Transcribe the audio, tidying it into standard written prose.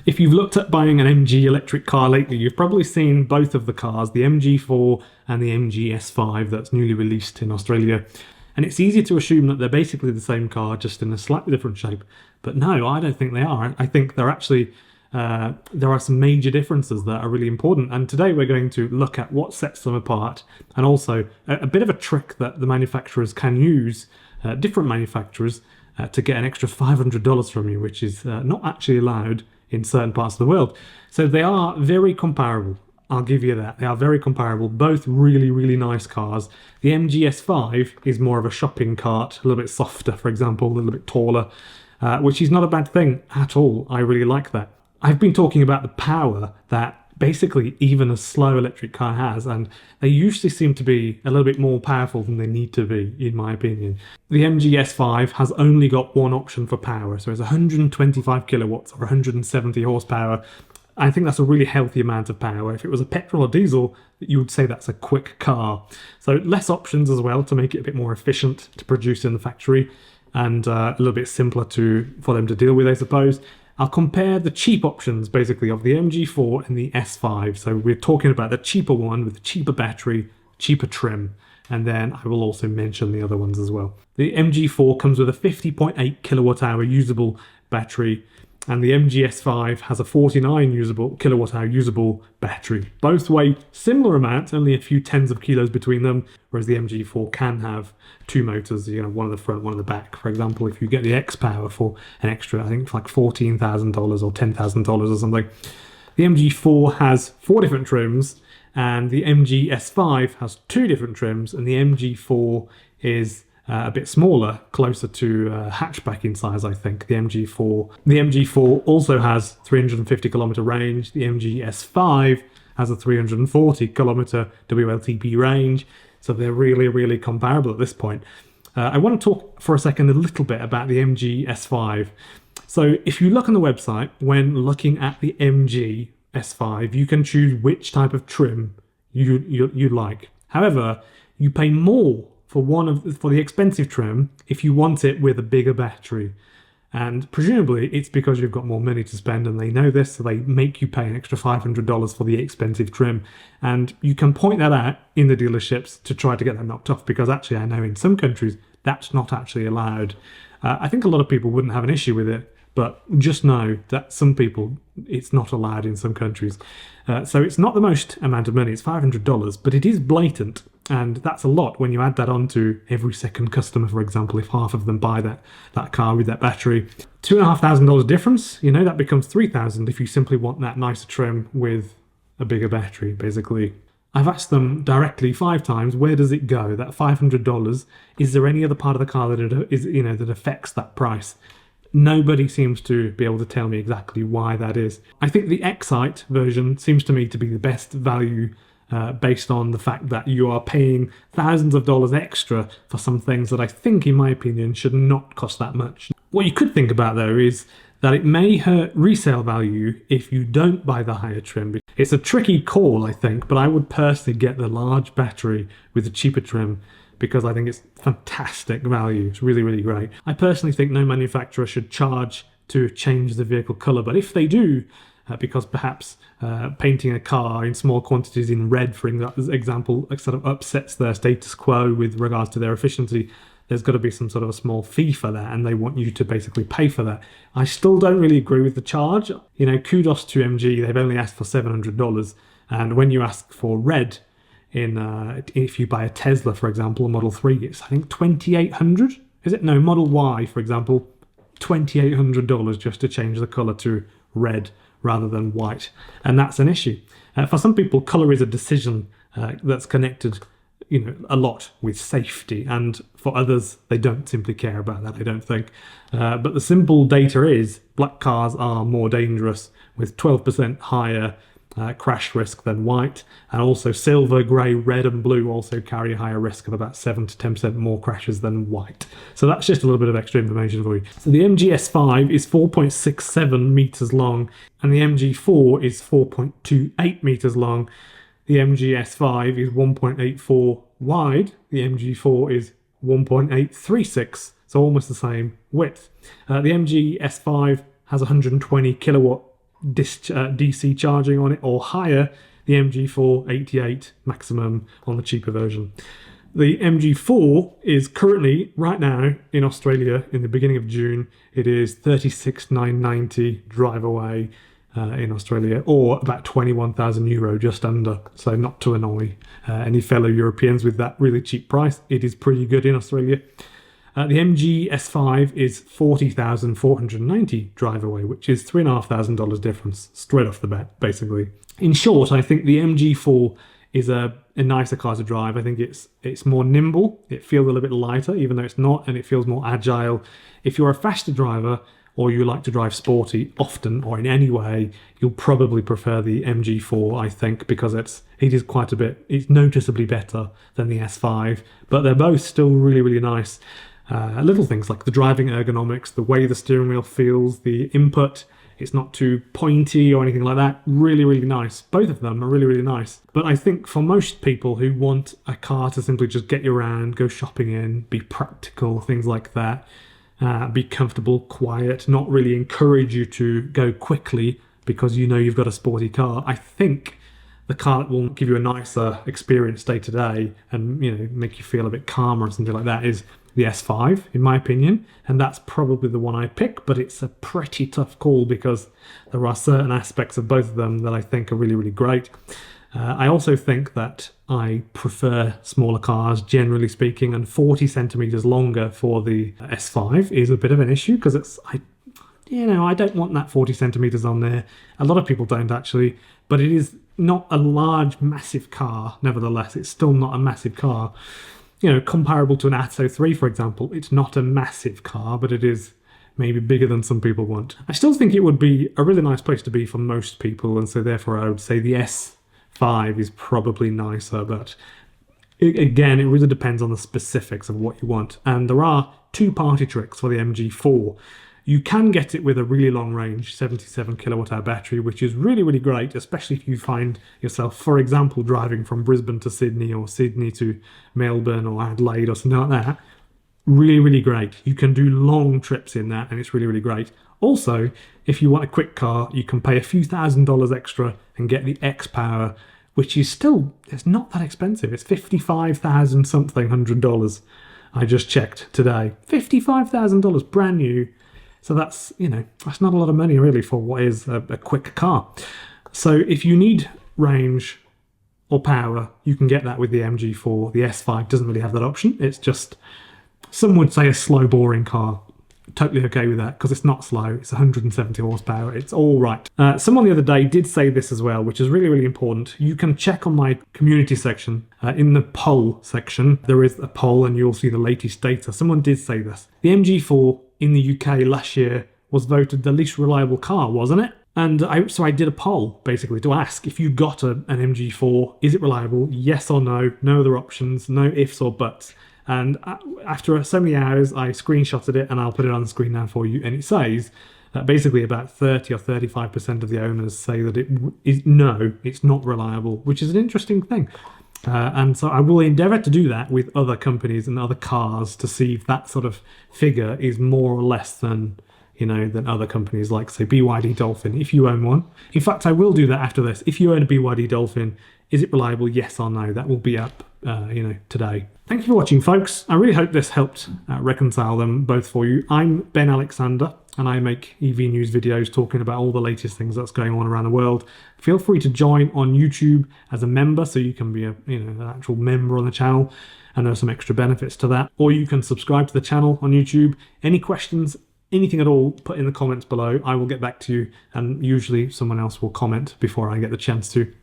If you've looked at buying an MG electric car lately, you've probably seen both of the cars, the MG4 and the MG5 that's newly released in Australia. And it's easy to assume that they're basically the same car, just in a slightly different shape. But no, I don't think they are. I think they're actually, there are some major differences that are really important. And today we're going to look at what sets them apart, and also a bit of a trick that the manufacturers can use, different manufacturers, to get an extra $500 from you, which is not actually allowed in certain parts of the world. So they are very comparable. I'll give you that. They are very comparable. Both really, really nice cars. The MG5 is more of a shopping cart, a little bit softer, for example, a little bit taller, which is not a bad thing at all. I really like that. I've been talking about the power that basically even a slow electric car has, and they usually seem to be a little bit more powerful than they need to be, in my opinion. The MG5 has only got one option for power, so it's 125 kilowatts or 170 horsepower. I think that's a really healthy amount of power. If it was a petrol or diesel, you would say that's a quick car. So less options as well to make it a bit more efficient to produce in the factory, and a little bit simpler for them to deal with, I suppose. I'll compare the cheap options, basically, of the MG4 and the S5. So we're talking about the cheaper one with the cheaper battery, cheaper trim, and then I will also mention the other ones as well. The MG4 comes with a 50.8 kilowatt hour usable battery, and the MG S5 has a 49 kilowatt hour usable battery. Both weigh similar amounts, only a few tens of kilos between them, whereas the MG4 can have two motors, one at the front, one at the back. For example, if you get the X Power for an extra, I think it's like $14,000 or $10,000 or something. The MG4 has 4 different trims, and the MG S5 has 2 different trims, and the MG4 is a bit smaller, closer to hatchback in size, I think, the MG4. The MG4 also has 350 kilometer range. The MG S5 has a 340 kilometer WLTP range. So they're really, really comparable at this point. I want to talk for a second a little bit about the MG S5. So if you look on the website, when looking at the MG S5, you can choose which type of trim you like. However, you pay more for the expensive trim if you want it with a bigger battery. And presumably it's because you've got more money to spend, and they know this, so they make you pay an extra $500 for the expensive trim. And you can point that out in the dealerships to try to get that knocked off, because actually I know in some countries that's not actually allowed. I think a lot of people wouldn't have an issue with it, but just know that some people, it's not allowed in some countries. So it's not the most amount of money, it's $500, but it is blatant. And that's a lot when you add that on to every second customer, for example, if half of them buy that car with that battery. $2,500 difference, that becomes $3,000 if you simply want that nicer trim with a bigger battery, basically. I've asked them directly 5 times, where does it go, that $500? Is there any other part of the car that affects that price? Nobody seems to be able to tell me exactly why that is. I think the Excite version seems to me to be the best value, based on the fact that you are paying thousands of dollars extra for some things that I think, in my opinion, should not cost that much. What you could think about, though, is that it may hurt resale value if you don't buy the higher trim. It's a tricky call, I think, but I would personally get the large battery with the cheaper trim, because I think it's fantastic value. It's really, really great. I personally think no manufacturer should charge to change the vehicle colour, but if they do, because perhaps painting a car in small quantities in red, for example, sort of upsets their status quo with regards to their efficiency, there's got to be some sort of a small fee for that, and they want you to basically pay for that. I still don't really agree with the charge. Kudos to MG, they've only asked for $700, and when you ask for red, if you buy a Tesla, for example, a Model 3, it's I think $2,800. Is it? No, Model Y, for example, $2,800 just to change the colour to red rather than white, and that's an issue. For some people, colour is a decision that's connected, a lot with safety, and for others, they don't simply care about that, I don't think. But the simple data is black cars are more dangerous, with 12% higher crash risk than white, and also silver, grey, red and blue also carry a higher risk of about 7 to 10% more crashes than white. So that's just a little bit of extra information for you. So the MG S5 is 4.67 meters long, and the MG4 is 4.28 meters long. The MG S5 is 1.84 wide, the MG4 is 1.836, so almost the same width. The MG S5 has 120 kilowatt DC charging on it, or higher, the MG4 88 maximum on the cheaper version. The MG4 is currently, right now, in Australia, in the beginning of June, it is 36,990 drive away in Australia, or about €21,000, just under. So not to annoy any fellow Europeans with that really cheap price. It is pretty good in Australia. The MG S5 is 40,490 drive away, which is $3,500 difference straight off the bat, basically. In short, I think the MG4 is a nicer car to drive. I think it's more nimble. It feels a little bit lighter, even though it's not, and it feels more agile. If you're a faster driver, or you like to drive sporty often or in any way, you'll probably prefer the MG4, I think, because it's noticeably better than the S5, but they're both still really, really nice. Little things like the driving ergonomics, the way the steering wheel feels, the input, it's not too pointy or anything like that. Really, really nice. Both of them are really, really nice. But I think for most people who want a car to simply just get you around, go shopping in, be practical, things like that, be comfortable, quiet, not really encourage you to go quickly because you know you've got a sporty car, I think the car that will give you a nicer experience day to day and, you know, make you feel a bit calmer or something like that is the S5, in my opinion, and that's probably the one I pick, but it's a pretty tough call because there are certain aspects of both of them that I think are really, really great. I also think that I prefer smaller cars, generally speaking, and 40 centimeters longer for the S5 is a bit of an issue because I don't want that 40 centimeters on there. A lot of people don't actually, but it is not a large, massive car. Nevertheless, it's still not a massive car. You know, comparable to an Atto 3, for example, it's not a massive car, but it is maybe bigger than some people want. I still think it would be a really nice place to be for most people, and so therefore I would say the S5 is probably nicer, but again, it really depends on the specifics of what you want. And there are two party tricks for the MG4. You can get it with a really long range 77 kilowatt hour battery, which is really, really great, especially if you find yourself, for example, driving from Brisbane to Sydney or Sydney to Melbourne or Adelaide or something like that. Really, really great. You can do long trips in that, and it's really, really great. Also, if you want a quick car, you can pay a few $1,000s extra and get the X-Power, which is still, it's not that expensive. It's $55,000 something $100. I just checked today. $55,000 brand new. So that's, that's not a lot of money really for what is a quick car. So if you need range or power, you can get that with the MG4. The S5 doesn't really have that option. It's just, some would say, a slow, boring car. Totally okay with that because it's not slow. It's 170 horsepower. It's all right. Someone the other day did say this as well, which is really, really important. You can check on my community section. In the poll section, there is a poll and you'll see the latest data. Someone did say this. The MG4 in the UK last year was voted the least reliable car, wasn't it? And so I did a poll, basically, to ask if you got an MG4, is it reliable? Yes or no? No other options, no ifs or buts. And after so many hours, I screenshotted it, and I'll put it on the screen now for you. And it says that basically about 30 or 35% of the owners say that it's not reliable, which is an interesting thing. And so I will endeavour to do that with other companies and other cars to see if that sort of figure is more or less than other companies like, say, BYD Dolphin, if you own one. In fact, I will do that after this. If you own a BYD Dolphin, is it reliable? Yes or no? That will be up, today. Thank you for watching, folks. I really hope this helped reconcile them both for you. I'm Ben Alexander, and I make EV news videos talking about all the latest things that's going on around the world. Feel free to join on YouTube as a member, so you can be an actual member on the channel, and there are some extra benefits to that. Or you can subscribe to the channel on YouTube. Any questions, anything at all, put in the comments below. I will get back to you, and usually someone else will comment before I get the chance to.